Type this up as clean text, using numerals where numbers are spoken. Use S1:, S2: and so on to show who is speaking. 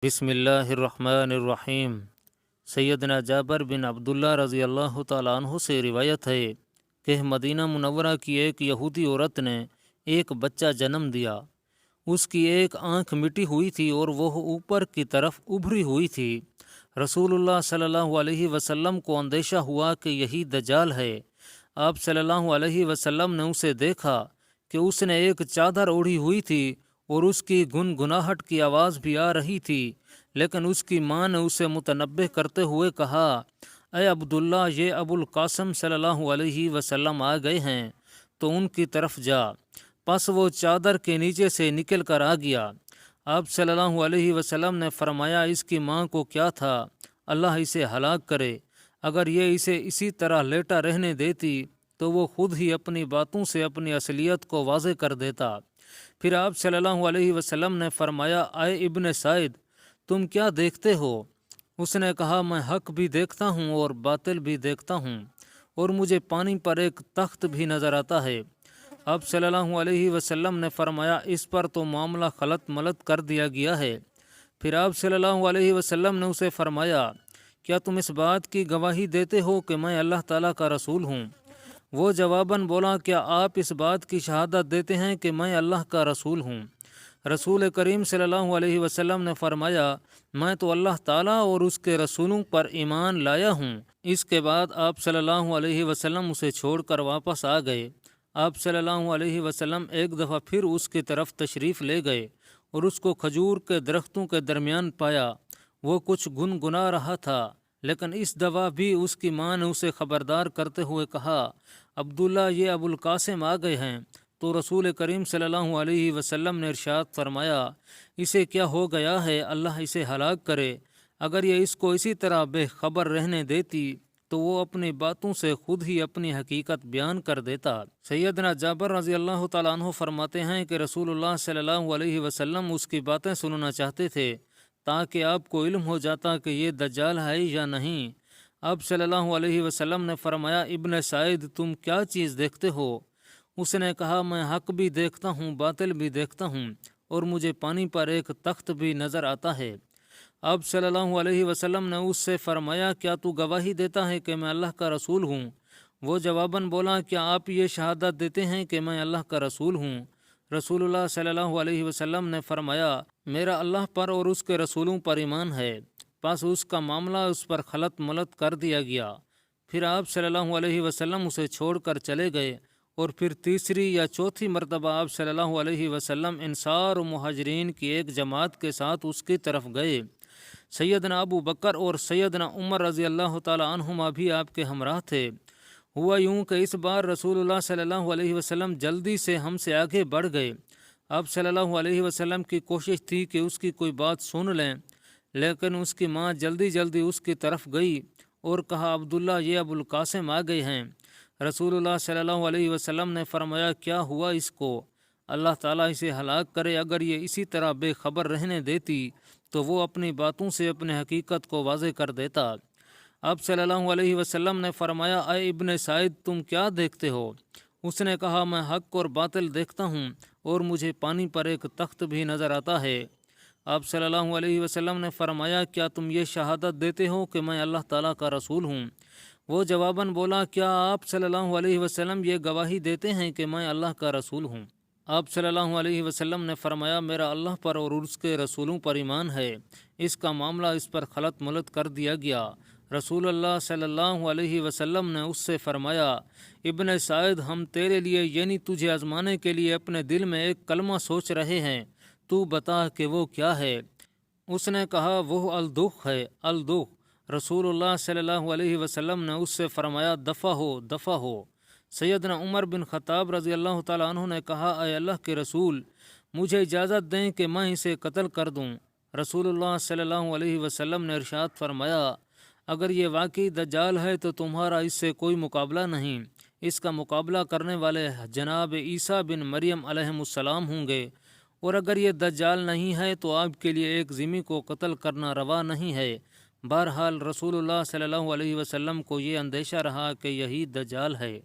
S1: بسم اللہ الرحمن الرحیم۔ سیدنا جابر بن عبداللہ رضی اللہ تعالیٰ عنہ سے روایت ہے کہ مدینہ منورہ کی ایک یہودی عورت نے ایک بچہ جنم دیا۔ اس کی ایک آنکھ مٹی ہوئی تھی اور وہ اوپر کی طرف ابھری ہوئی تھی۔ رسول اللہ صلی اللہ علیہ وسلم کو اندیشہ ہوا کہ یہی دجال ہے۔ آپ صلی اللہ علیہ وسلم نے اسے دیکھا کہ اس نے ایک چادر اوڑھی ہوئی تھی اور اس کی گنگناہٹ کی آواز بھی آ رہی تھی، لیکن اس کی ماں نے اسے متنبہ کرتے ہوئے کہا، اے عبداللہ، یہ ابو القاسم صلی اللہ علیہ وسلم آ گئے ہیں تو ان کی طرف جا۔ پس وہ چادر کے نیچے سے نکل کر آ گیا۔ آپ صلی اللہ علیہ وسلم نے فرمایا، اس کی ماں کو کیا تھا؟ اللہ اسے ہلاک کرے۔ اگر یہ اسے اسی طرح لیٹا رہنے دیتی تو وہ خود ہی اپنی باتوں سے اپنی اصلیت کو واضح کر دیتا۔ پھر آپ صلی اللہ علیہ وسلم نے فرمایا، اے ابن سعید، تم کیا دیکھتے ہو؟ اس نے کہا، میں حق بھی دیکھتا ہوں اور باطل بھی دیکھتا ہوں، اور مجھے پانی پر ایک تخت بھی نظر آتا ہے۔ آپ صلی اللہ علیہ وسلم نے فرمایا، اس پر تو معاملہ خلط ملط کر دیا گیا ہے۔ پھر آپ صلی اللہ علیہ وسلم نے اسے فرمایا، کیا تم اس بات کی گواہی دیتے ہو کہ میں اللہ تعالیٰ کا رسول ہوں؟ وہ جواباً بولا، کیا آپ اس بات کی شہادت دیتے ہیں کہ میں اللہ کا رسول ہوں؟ رسول کریم صلی اللہ علیہ وسلم نے فرمایا، میں تو اللہ تعالیٰ اور اس کے رسولوں پر ایمان لایا ہوں۔ اس کے بعد آپ صلی اللہ علیہ وسلم اسے چھوڑ کر واپس آ گئے۔ آپ صلی اللہ علیہ وسلم ایک دفعہ پھر اس کی طرف تشریف لے گئے اور اس کو کھجور کے درختوں کے درمیان پایا۔ وہ کچھ گنگنا رہا تھا، لیکن اس دفعہ بھی اس کی ماں نے اسے خبردار کرتے ہوئے کہا، عبداللہ، یہ ابو القاسم آ گئے ہیں۔ تو رسول کریم صلی اللہ علیہ وسلم نے ارشاد فرمایا، اسے کیا ہو گیا ہے؟ اللہ اسے ہلاک کرے۔ اگر یہ اس کو اسی طرح بے خبر رہنے دیتی تو وہ اپنی باتوں سے خود ہی اپنی حقیقت بیان کر دیتا۔ سیدنا جابر رضی اللہ تعالیٰ عنہ فرماتے ہیں کہ رسول اللہ صلی اللہ علیہ وسلم اس کی باتیں سننا چاہتے تھے تاکہ آپ کو علم ہو جاتا کہ یہ دجال ہے یا نہیں۔ آپ صلی اللہ علیہ وسلم نے فرمایا، ابن سعید، تم کیا چیز دیکھتے ہو؟ اس نے کہا، میں حق بھی دیکھتا ہوں، باطل بھی دیکھتا ہوں، اور مجھے پانی پر ایک تخت بھی نظر آتا ہے۔ آپ صلی اللہ علیہ وسلم نے اس سے فرمایا، کیا تو گواہی دیتا ہے کہ میں اللہ کا رسول ہوں؟ وہ جواباً بولا، کیا آپ یہ شہادت دیتے ہیں کہ میں اللہ کا رسول ہوں؟ رسول اللہ صلی اللہ علیہ وسلم نے فرمایا، میرا اللہ پر اور اس کے رسولوں پر ایمان ہے۔ پس اس کا معاملہ اس پر خلط ملط کر دیا گیا۔ پھر آپ صلی اللہ علیہ وسلم اسے چھوڑ کر چلے گئے، اور پھر تیسری یا چوتھی مرتبہ آپ صلی اللہ علیہ وسلم انصار و مہاجرین کی ایک جماعت کے ساتھ اس کی طرف گئے۔ سیدنا ابو بکر اور سیدنا عمر رضی اللہ تعالی عنہما بھی آپ کے ہمراہ تھے۔ ہوا یوں کہ اس بار رسول اللہ صلی اللہ علیہ وسلم جلدی سے ہم سے آگے بڑھ گئے۔ آپ صلی اللہ علیہ وسلم کی کوشش تھی کہ اس کی کوئی بات سن لیں، لیکن اس کی ماں جلدی جلدی اس کی طرف گئی اور کہا، عبداللہ، یہ ابو القاسم آ گئے ہیں۔ رسول اللہ صلی اللہ علیہ وسلم نے فرمایا، کیا ہوا اس کو؟ اللہ تعالیٰ اسے ہلاک کرے۔ اگر یہ اسی طرح بے خبر رہنے دیتی تو وہ اپنی باتوں سے اپنی حقیقت کو واضح کر دیتا۔ آپ صلی اللہ علیہ وسلم نے فرمایا، اے ابن سعید، تم کیا دیکھتے ہو؟ اس نے کہا، میں حق اور باطل دیکھتا ہوں، اور مجھے پانی پر ایک تخت بھی نظر آتا ہے۔ آپ صلی اللہ علیہ وسلم نے فرمایا، کیا تم یہ شہادت دیتے ہو کہ میں اللہ تعالیٰ کا رسول ہوں؟ وہ جواباً بولا، کیا آپ صلی اللہ علیہ وسلم یہ گواہی دیتے ہیں کہ میں اللہ کا رسول ہوں؟ آپ صلی اللہ علیہ وسلم نے فرمایا، میرا اللہ پر اور اس کے رسولوں پر ایمان ہے۔ اس کا معاملہ اس پر خلط ملط کر دیا گیا۔ رسول اللہ صلی اللہ علیہ وسلم نے اس سے فرمایا، ابن سعید، ہم تیرے لیے یعنی تجھے آزمانے کے لیے اپنے دل میں ایک کلمہ سوچ رہے ہیں، تو بتا کہ وہ کیا ہے؟ اس نے کہا، وہ الدخ ہے، الدخ۔ رسول اللہ صلی اللہ علیہ وسلم نے اس سے فرمایا، دفع ہو، دفع ہو۔ سیدنا عمر بن خطاب رضی اللہ تعالیٰ عنہ نے کہا، اے اللہ کے رسول، مجھے اجازت دیں کہ میں اسے قتل کر دوں۔ رسول اللہ صلی اللہ علیہ وسلم نے ارشاد فرمایا، اگر یہ واقعی دجال ہے تو تمہارا اس سے کوئی مقابلہ نہیں۔ اس کا مقابلہ کرنے والے جناب عیسیٰ بن مریم علیہ السلام ہوں گے، اور اگر یہ دجال نہیں ہے تو آپ کے لیے ایک ذمہ کو قتل کرنا روا نہیں ہے۔ بہرحال رسول اللہ صلی اللہ علیہ وسلم کو یہ اندیشہ رہا کہ یہی دجال ہے۔